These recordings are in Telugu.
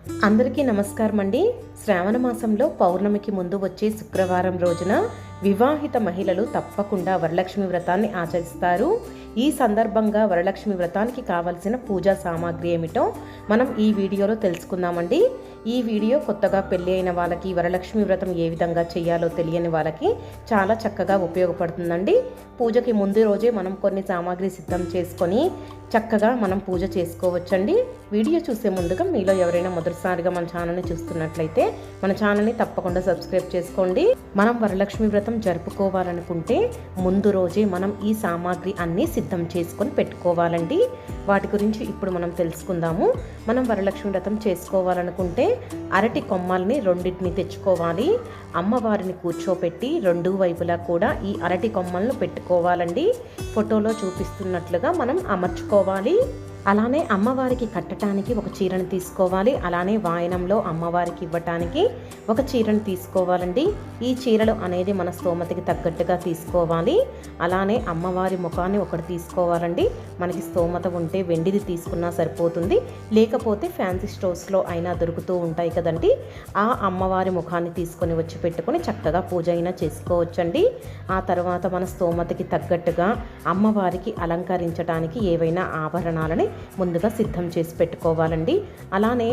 అందరికీ నమస్కారం అండి. శ్రావణ మాసంలో పౌర్ణమికి ముందు వచ్చే శుక్రవారం రోజున వివాహిత మహిళలు తప్పకుండా వరలక్ష్మి వ్రతాన్ని ఆచరిస్తారు. ఈ సందర్భంగా వరలక్ష్మి వ్రతానికి కావలసిన పూజా సామాగ్రి ఏమిటో మనం ఈ వీడియోలో తెలుసుకుందామండి. ఈ వీడియో కొత్తగా పెళ్లి అయిన వాళ్ళకి వరలక్ష్మి వ్రతం ఏ విధంగా చేయాలో తెలియని వాళ్ళకి చాలా చక్కగా ఉపయోగపడుతుందండి. పూజకి ముందు రోజే మనం కొన్ని సామాగ్రి సిద్ధం చేసుకొని చక్కగా మనం పూజ చేసుకోవచ్చండి. వీడియో చూసే ముందుగా మీలో ఎవరైనా మొదటిసారిగా మన ఛానల్ని చూస్తున్నట్లయితే మన ఛానల్ని తప్పకుండా సబ్స్క్రైబ్ చేసుకోండి. మనం వరలక్ష్మి వ్రతం జరుపుకోవాలనుకుంటే ముందు రోజే మనం ఈ సామాగ్రి అన్నీ సిద్ధం చేసుకొని పెట్టుకోవాలండి. వాటి గురించి ఇప్పుడు మనం తెలుసుకుందాము. మనం వరలక్ష్మి వ్రతం చేసుకోవాలనుకుంటే అరటి కొమ్మల్ని రెండింటిని తెచ్చుకోవాలి. అమ్మవారిని కూర్చోపెట్టి రెండు వైపులా కూడా ఈ అరటి కొమ్మలను పెట్టుకోవాలండి. ఫోటోలో చూపిస్తున్నట్లుగా మనం అమర్చుకోవాలి. అలానే అమ్మవారికి కట్టడానికి ఒక చీరను తీసుకోవాలి. అలానే వాయనంలో అమ్మవారికి ఇవ్వటానికి ఒక చీరను తీసుకోవాలండి. ఈ చీరలు అనేది మన స్తోమతకి తగ్గట్టుగా తీసుకోవాలి. అలానే అమ్మవారి ముఖాన్ని ఒకటి తీసుకోవాలండి. మనకి స్తోమత ఉంటే వెండిది తీసుకున్నా సరిపోతుంది, లేకపోతే ఫ్యాన్సీ స్టోర్స్లో అయినా దొరుకుతూ ఉంటాయి కదండి. ఆ అమ్మవారి ముఖాన్ని తీసుకొని వచ్చి పెట్టుకొని చక్కగా పూజ అయినా చేసుకోవచ్చండి. ఆ తర్వాత మన స్తోమతకి తగ్గట్టుగా అమ్మవారికి అలంకరించడానికి ఏవైనా ఆభరణాలని ముందుగా సిద్ధం చేసి పెట్టుకోవాలండి. అలానే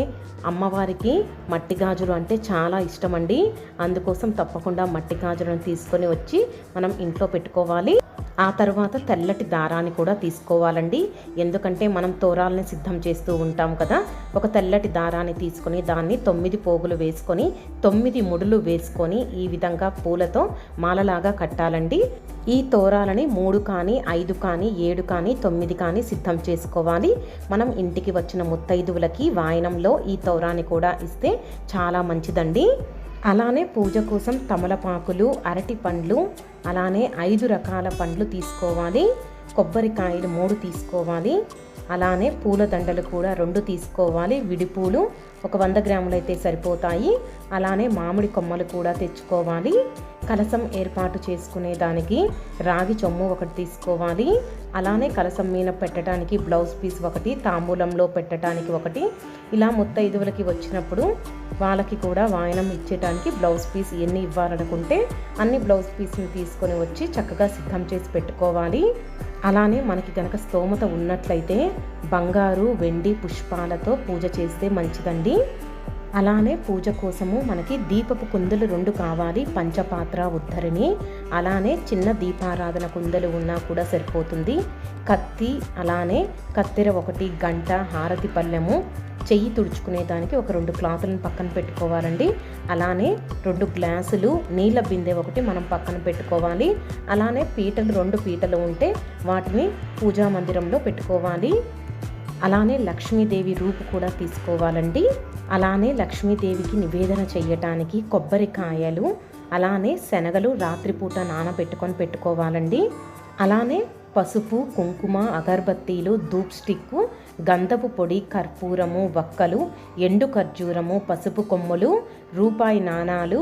అమ్మవారికి మట్టి గాజులు అంటే చాలా ఇష్టమండి. అందుకోసం తప్పకుండా మట్టి గాజులను తీసుకొని వచ్చి మనం ఇంట్లో పెట్టుకోవాలి. ఆ తర్వాత తెల్లటి దారాన్ని కూడా తీసుకోవాలండి. ఎందుకంటే మనం తోరాలని సిద్ధం చేస్తూ ఉంటాం కదా. ఒక తెల్లటి దారాన్ని తీసుకొని దాన్ని 9 పోగులు వేసుకొని 9 ముడులు వేసుకొని ఈ విధంగా పూలతో మాలలాగా కట్టాలండి. ఈ తోరాలని 3 కానీ 5 కానీ 7 కానీ 9 కానీ సిద్ధం చేసుకోవాలి. మనం ఇంటికి వచ్చిన ముత్తైదువులకి వాయనంలో ఈ తోరాన్ని కూడా ఇస్తే చాలా మంచిదండి. అలానే పూజ కోసం తమలపాకులు, అరటి పండ్లు, అలానే 5 రకాల పండ్లు తీసుకోవాలి. కొబ్బరికాయలు 3 తీసుకోవాలి. అలానే పూల దండలు కూడా 2 తీసుకోవాలి. విడిపూలు ఒక 100 గ్రాములు అయితే సరిపోతాయి. అలానే మామిడి కొమ్మలు కూడా తెచ్చుకోవాలి. కలసం ఏర్పాటు చేసుకునే దానికి రాగి చెంబు ఒకటి తీసుకోవాలి. అలానే కలసం మీద పెట్టడానికి బ్లౌజ్ పీస్ ఒకటి, తాంబూలంలో పెట్టడానికి ఒకటి. ఇలా ముత్తైదువులకి వచ్చినప్పుడు వాళ్ళకి కూడా వాయనం ఇచ్చేటానికి బ్లౌజ్ పీస్ ఎన్ని ఇవ్వాలనుకుంటే అన్ని బ్లౌజ్ పీస్ని తీసుకొని వచ్చి చక్కగా సిద్ధం చేసి పెట్టుకోవాలి. అలానే మనకి కనుక స్తోమత ఉన్నట్లయితే బంగారు, వెండి పుష్పాలతో పూజ చేస్తే మంచిదండి. అలానే పూజ కోసము మనకి దీపపు కుందులు 2 కావాలి. పంచపాత్ర, ఉద్ధరిణి, అలానే చిన్న దీపారాధన కుందలు ఉన్నా కూడా సరిపోతుంది. కత్తి, అలానే కత్తెర 1, గంట, హారతి పళ్ళెము, చెయ్యి తుడుచుకునే దానికి ఒక 2 క్లాతులను పక్కన పెట్టుకోవాలండి. అలానే 2 గ్లాసులు, నీళ్ళ బిందె ఒకటి మనం పక్కన పెట్టుకోవాలి. అలానే పీటలు 2 పీటలు ఉంటే వాటిని పూజా మందిరంలో పెట్టుకోవాలి. అలానే లక్ష్మీదేవి రూపు కూడా తీసుకోవాలండి. అలానే లక్ష్మీదేవికి నివేదన చెయ్యటానికి కొబ్బరికాయలు, అలానే శనగలు రాత్రిపూట నానబెట్టుకొని పెట్టుకోవాలండి. అలానే పసుపు, కుంకుమ, అగరబత్తీలు, ధూప్ స్టిక్కు, గంధపు పొడి, కర్పూరము, వక్కలు, ఎండు ఖర్జూరము, పసుపు కొమ్ములు, రూపాయి నాణాలు,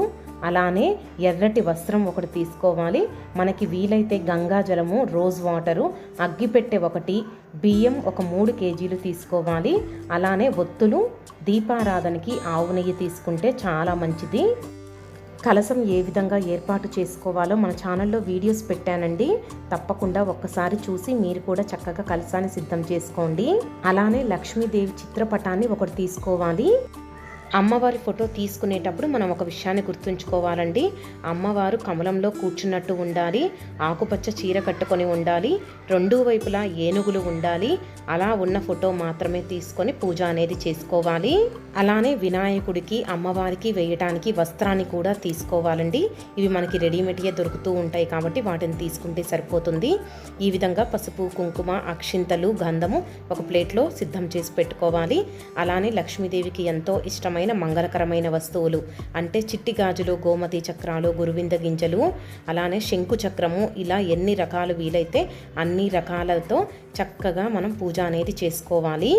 అలానే ఎర్రటి వస్త్రం ఒకటి తీసుకోవాలి. మనకి వీలైతే గంగాజలము, రోజ్ వాటరు, అగ్గిపెట్టె ఒకటి, బియ్యం ఒక 3 కేజీలు తీసుకోవాలి. అలానే ఒత్తులు, దీపారాధనకి ఆవు నెయ్యి తీసుకుంటే చాలా మంచిది. కలసం ఏ విధంగా ఏర్పాటు చేసుకోవాలో మన ఛానల్లో వీడియోస్ పెట్టానండి. తప్పకుండా ఒక్కసారి చూసి మీరు కూడా చక్కగా కలసాన్ని సిద్ధం చేసుకోండి. అలానే లక్ష్మీదేవి చిత్రపటాన్ని ఒకటి తీసుకోవాలి. అమ్మవారి ఫోటో తీసుకునేటప్పుడు మనం ఒక విషయాన్ని గుర్తుంచుకోవాలండి. అమ్మవారు కమలంలో కూర్చున్నట్టు ఉండాలి. ఆకుపచ్చ చీర కట్టుకొని ఉండాలి. 2 వైపులా ఏనుగులు ఉండాలి. అలా ఉన్న ఫోటో మాత్రమే తీసుకొని పూజ అనేది చేసుకోవాలి. అలానే వినాయకుడికి, అమ్మవారికి వేయడానికి వస్త్రాన్ని కూడా తీసుకోవాలండి. ఇవి మనకి రెడీమేడ్గా దొరుకుతూ ఉంటాయి కాబట్టి వాటిని తీసుకుంటే సరిపోతుంది. ఈ విధంగా పసుపు, కుంకుమ, అక్షింతలు, గంధము ఒక ప్లేట్లో సిద్ధం చేసి పెట్టుకోవాలి. అలానే లక్ష్మీదేవికి ఎంతో ఇష్టమైన మంగళకరమైన వస్తువులు అంటే చిట్టి గాజులు, గోమతి చక్రాలు, గురువింద గింజలు, అలానే శంకు చక్రము, ఇలా ఎన్ని రకాలు వీలైతే అన్ని రకాలతో చక్కగా మనం పూజ అనేది చేసుకోవాలి.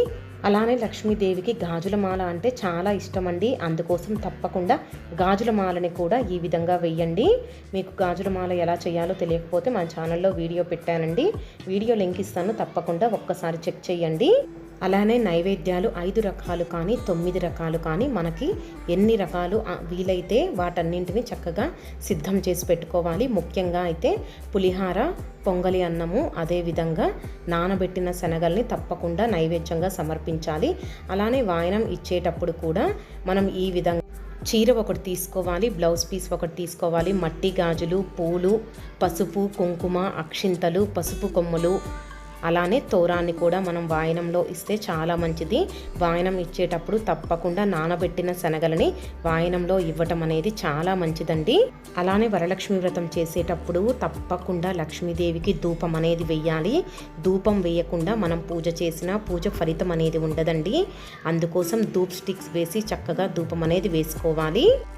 అలానే లక్ష్మీదేవికి గాజుల మాల అంటే చాలా ఇష్టమండి. అందుకోసం తప్పకుండా గాజుల మాలని కూడా ఈ విధంగా వెయ్యండి. మీకు గాజుల మాల ఎలా చేయాలో తెలియకపోతే మన ఛానల్లో వీడియో పెట్టానండి. వీడియో లింక్ ఇస్తాను, తప్పకుండా ఒక్కసారి చెక్ చేయండి. అలానే నైవేద్యాలు 5 రకాలు కానీ 9 రకాలు కానీ మనకి ఎన్ని రకాలు వీలైతే వాటన్నింటిని చక్కగా సిద్ధం చేసి పెట్టుకోవాలి. ముఖ్యంగా అయితే పులిహార, పొంగలి అన్నము, అదేవిధంగా నానబెట్టిన శనగల్ని తప్పకుండా నైవేద్యంగా సమర్పించాలి. అలానే వాయనం ఇచ్చేటప్పుడు కూడా మనం ఈ విధంగా చీర ఒకటి తీసుకోవాలి, బ్లౌజ్ పీస్ ఒకటి తీసుకోవాలి, మట్టి గాజులు, పూలు, పసుపు, కుంకుమ, అక్షింతలు, పసుపు కొమ్ములు, అలానే తోరాన్ని కూడా మనం వాయనంలో ఇస్తే చాలా మంచిది. వాయనం ఇచ్చేటప్పుడు తప్పకుండా నానబెట్టిన శనగలని వాయనంలో ఇవ్వటం అనేది చాలా మంచిదండి. అలానే వరలక్ష్మి వ్రతం చేసేటప్పుడు తప్పకుండా లక్ష్మీదేవికి ధూపం అనేది వెయ్యాలి. ధూపం వేయకుండా మనం పూజ చేసినా పూజ ఫలితం అనేది ఉండదండి. అందుకోసం ధూప్ స్టిక్స్ వేసి చక్కగా ధూపం అనేది వేసుకోవాలి.